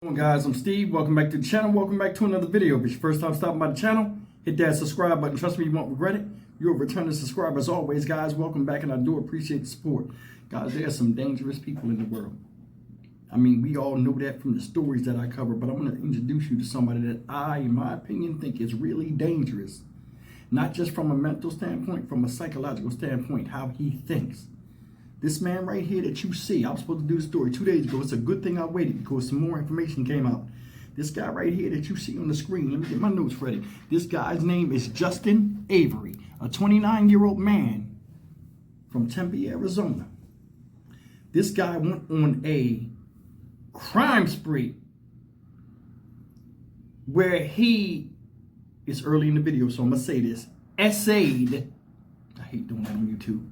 Hello guys, I'm Steve. Welcome back to the channel. Welcome back to another video. If it's your first time stopping by the channel, hit that subscribe button. Trust me, you won't regret it. You're a returning subscriber as always, guys. Welcome back, and I do appreciate the support. Guys, there are some dangerous people in the world. I mean, we all know that from the stories that I cover, but I want to introduce you to somebody that I, in my opinion, think is really dangerous. Not just from a mental standpoint, from a psychological standpoint, how he thinks. This man right here that you see, I was supposed to do the story 2 days ago. It's a good thing I waited because some more information came out. This guy right here that you see on the screen, let me get my notes ready. This guy's name is Justin Avery, a 29-year-old man from Tempe, Arizona. This guy went on a crime spree where he, it's early in the video, so I'm going to say this, essayed, I hate doing that on YouTube,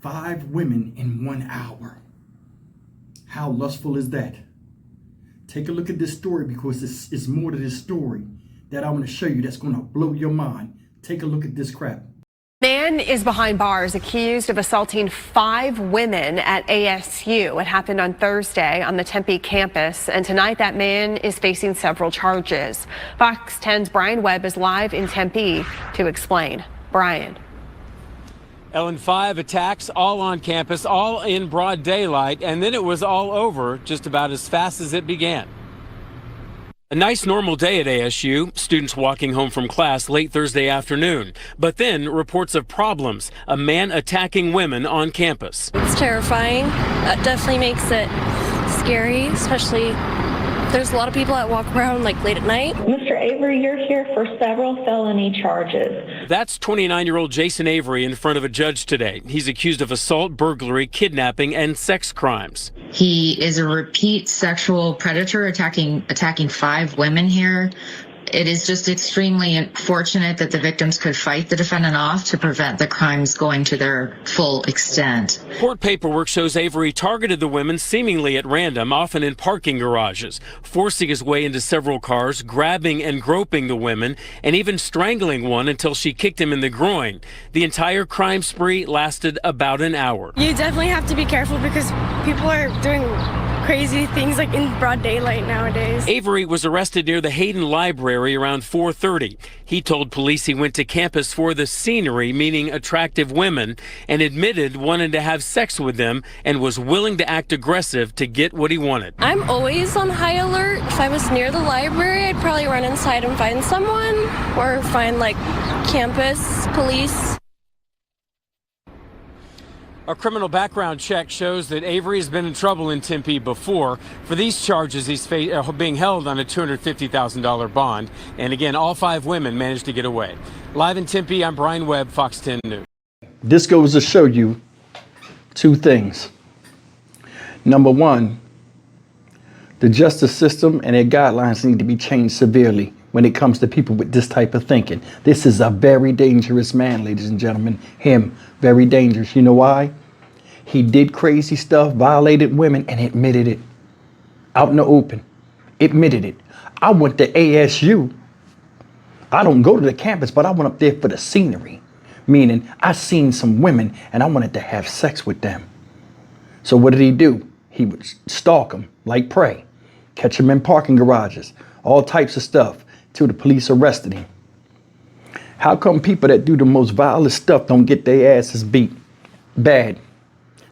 5 women in 1 hour. How lustful is that? Take a look at this story because it's more to this story that I want to show you that's going to blow your mind. Take a look at this crap. Man is behind bars accused of assaulting 5 women at ASU. It happened on Thursday on the Tempe campus, and tonight that man is facing several charges. Fox 10's Brian Webb is live in Tempe to explain. Brian. Ellen, 5 attacks, all on campus, all in broad daylight, and then it was all over just about as fast as it began. A nice normal day at ASU, students walking home from class late Thursday afternoon. But then reports of problems, a man attacking women on campus. It's terrifying. That definitely makes it scary, especially there's a lot of people that walk around like late at night. Mr. Avery, you're here for several felony charges. That's 29-year-old Jason Avery in front of a judge today. He's accused of assault, burglary, kidnapping, and sex crimes. He is a repeat sexual predator attacking 5 women here. It is just extremely unfortunate that the victims could fight the defendant off to prevent the crimes going to their full extent. Court paperwork shows Avery targeted the women seemingly at random, often in parking garages, forcing his way into several cars, grabbing and groping the women, and even strangling one until she kicked him in the groin. The entire crime spree lasted about an hour. You definitely have to be careful because people are doing crazy things like in broad daylight nowadays. Avery was arrested near the Hayden Library around 4:30. He told police he went to campus for the scenery, meaning attractive women, and admitted wanting to have sex with them and was willing to act aggressive to get what he wanted. I'm always on high alert. If I was near the library, I'd probably run inside and find someone or find like campus police. A criminal background check shows that Avery has been in trouble in Tempe before. For these charges, he's being held on a $250,000 bond. And again, all 5 women managed to get away. Live in Tempe, I'm Brian Webb, Fox 10 News. This goes to show you 2 things. Number 1, the justice system and their guidelines need to be changed severely when it comes to people with this type of thinking. This is a very dangerous man, ladies and gentlemen. Him, very dangerous. You know why? He did crazy stuff, violated women, and admitted it. Out in the open. Admitted it. I went to ASU. I don't go to the campus, but I went up there for the scenery. Meaning, I seen some women, and I wanted to have sex with them. So what did he do? He would stalk them like prey. Catch them in parking garages. All types of stuff. Till the police arrested him. How come people that do the most violent stuff don't get their asses beat? Bad.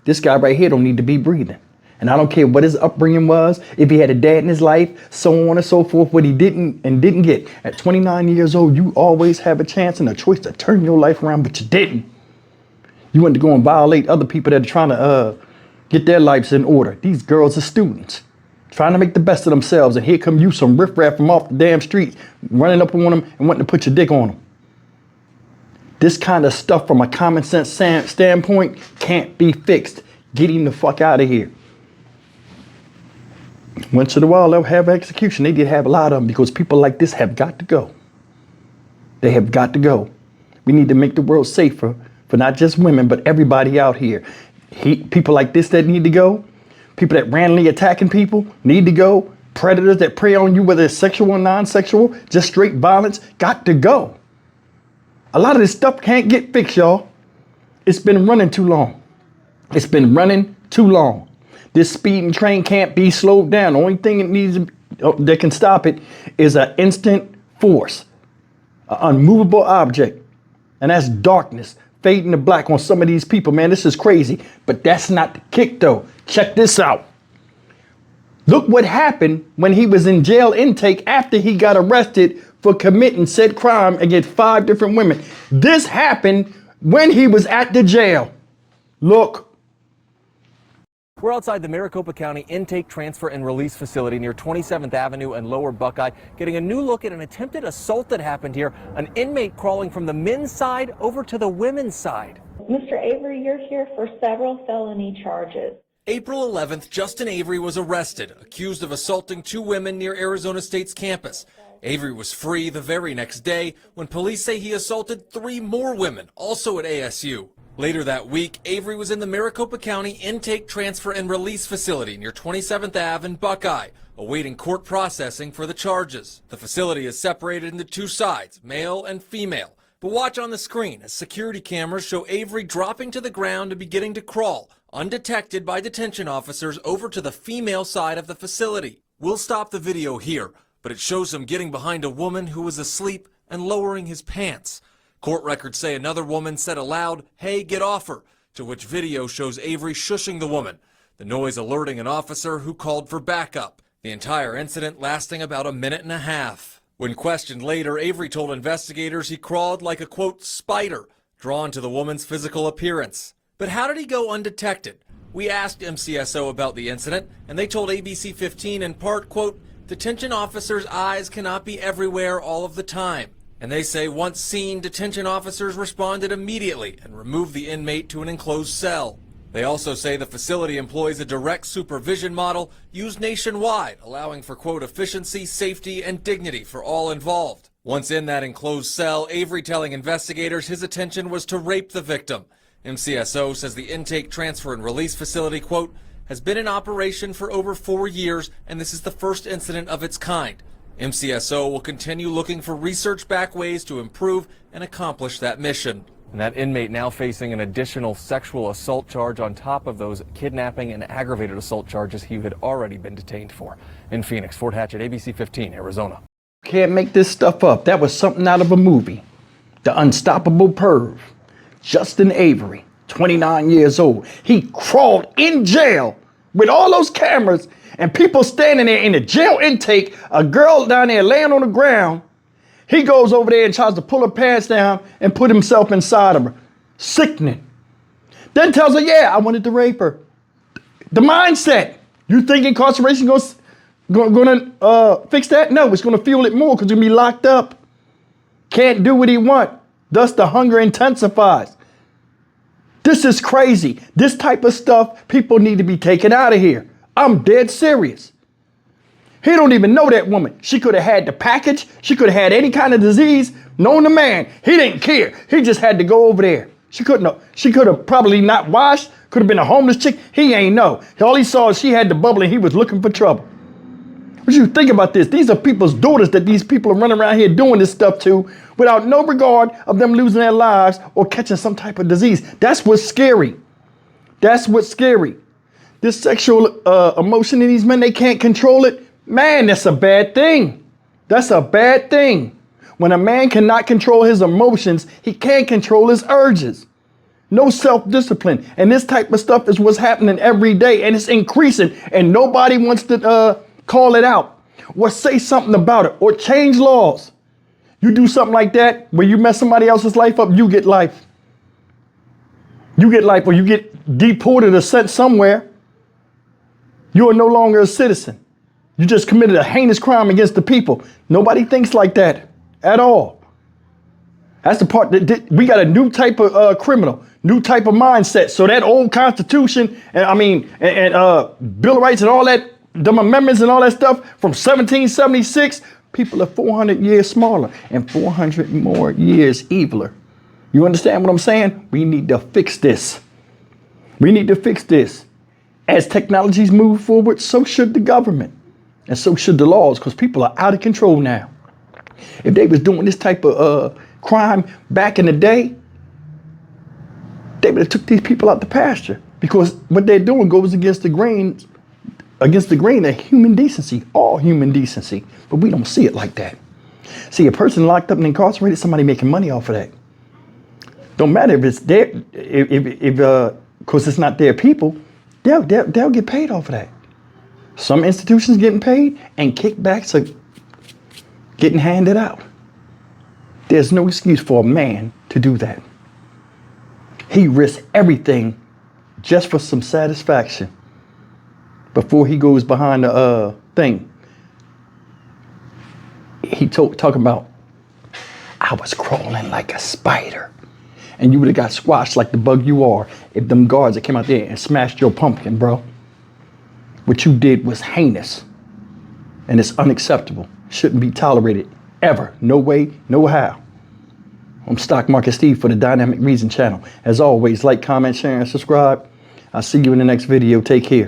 This guy right here don't need to be breathing. And I don't care what his upbringing was, if he had a dad in his life, so on and so forth, what he didn't and didn't get. At 29 years old, you always have a chance and a choice to turn your life around, but you didn't. You went to go and violate other people that are trying to get their lives in order. These girls are students, trying to make the best of themselves, and here come you, some riffraff from off the damn street, running up on them and wanting to put your dick on them. This kind of stuff from a common sense standpoint can't be fixed. Get him the fuck out of here. Once in a while, they'll have execution. They did have a lot of them because people like this have got to go. They have got to go. We need to make the world safer for not just women, but everybody out here. People like this that need to go. People that randomly attacking people need to go. Predators that prey on you, whether it's sexual or non-sexual, just straight violence, got to go. A lot of this stuff can't get fixed, y'all. It's been running too long. It's been running too long. This speeding train can't be slowed down. The only thing that can stop it is an instant force, an unmovable object. And that's darkness fading to black on some of these people. Man, this is crazy. But that's not the kick, though. Check this out. Look what happened when he was in jail intake after he got arrested for committing said crime against 5 different women. This happened when he was at the jail. Look. We're outside the Maricopa County Intake, Transfer, and Release Facility near 27th Avenue and Lower Buckeye, getting a new look at an attempted assault that happened here. An inmate crawling from the men's side over to the women's side. Mr. Avery, you're here for several felony charges. April 11th, Justin Avery was arrested, accused of assaulting 2 women near Arizona State's campus. Avery was free the very next day when police say he assaulted 3 more women, also at ASU. Later that week, Avery was in the Maricopa County Intake, Transfer, and Release Facility near 27th Ave and Buckeye, awaiting court processing for the charges. The facility is separated into 2 sides, male and female. But watch on the screen as security cameras show Avery dropping to the ground and beginning to crawl, undetected by detention officers, over to the female side of the facility. We'll stop the video here, but it shows him getting behind a woman who was asleep and lowering his pants. Court records say another woman said aloud, "Hey, get off her," to which video shows Avery shushing the woman, the noise alerting an officer who called for backup. The entire incident lasting about a minute and a half. When questioned later, Avery told investigators he crawled like a, quote, spider, drawn to the woman's physical appearance. But how did he go undetected? We asked MCSO about the incident, and they told ABC 15 in part, quote, detention officers' eyes cannot be everywhere all of the time. And they say once seen, detention officers responded immediately and removed the inmate to an enclosed cell. They also say the facility employs a direct supervision model used nationwide, allowing for, quote, efficiency, safety, and dignity for all involved. Once in that enclosed cell, Avery telling investigators his intention was to rape the victim. MCSO says the Intake, Transfer, and Release Facility, quote, has been in operation for over 4 years, and this is the first incident of its kind. MCSO will continue looking for research-backed ways to improve and accomplish that mission. And that inmate now facing an additional sexual assault charge on top of those kidnapping and aggravated assault charges he had already been detained for. In Phoenix, Fort Hatchet, ABC 15, Arizona. Can't make this stuff up. That was something out of a movie. The Unstoppable Perv. Justin Avery, 29 years old. He crawled in jail with all those cameras and people standing there in the jail intake, a girl down there laying on the ground. He goes over there and tries to pull her pants down and put himself inside of her. Sickening. Then tells her, yeah, I wanted to rape her. The mindset. You think incarceration gonna fix that? No, it's gonna fuel it more because you're gonna be locked up. Can't do what he want. Thus the hunger intensifies. This is crazy. This type of stuff, people need to be taken out of here. I'm dead serious. He don't even know that woman. She could have had the package. She could have had any kind of disease. Known the man. He didn't care. He just had to go over there. She could have probably not washed. Could have been a homeless chick. He ain't know. All he saw is she had the bubble and he was looking for trouble. What you think about this? These are people's daughters that these people are running around here doing this stuff to without no regard of them losing their lives or catching some type of disease. That's what's scary. That's what's scary. This sexual emotion in these men, they can't control it. Man, that's a bad thing. That's a bad thing. When a man cannot control his emotions, he can't control his urges. No self-discipline. And this type of stuff is what's happening every day, and it's increasing, and nobody wants to call it out or say something about it or change laws. You do something like that where you mess somebody else's life up, you get life. You get life, or you get deported or sent somewhere. You are no longer a citizen. You just committed a heinous crime against the people. Nobody thinks like that at all. That's the part that we got a new type of criminal, new type of mindset. So that old Constitution, Bill of Rights and all that, the amendments and all that stuff from 1776, people are 400 years smaller and 400 more years eviler. You understand what I'm saying? We need to fix this. We need to fix this. As technologies move forward, so should the government. And so should the laws, because people are out of control now. If they was doing this type of crime back in the day, they would have took these people out the pasture. Because what they're doing goes against the grain of human decency, all human decency. But we don't see it like that. See, a person locked up and incarcerated, somebody making money off of that. Don't matter if it's their, because it's not their people, they'll get paid off of that. Some institutions getting paid and kickbacks are getting handed out. There's no excuse for a man to do that. He risks everything just for some satisfaction before he goes behind the thing. He talking about, I was crawling like a spider. And you would have got squashed like the bug you are if them guards that came out there and smashed your pumpkin, bro. What you did was heinous. And it's unacceptable. Shouldn't be tolerated ever. No way, no how. I'm Stock Market Steve for the Dynamic Reason channel. As always, like, comment, share, and subscribe. I'll see you in the next video. Take care.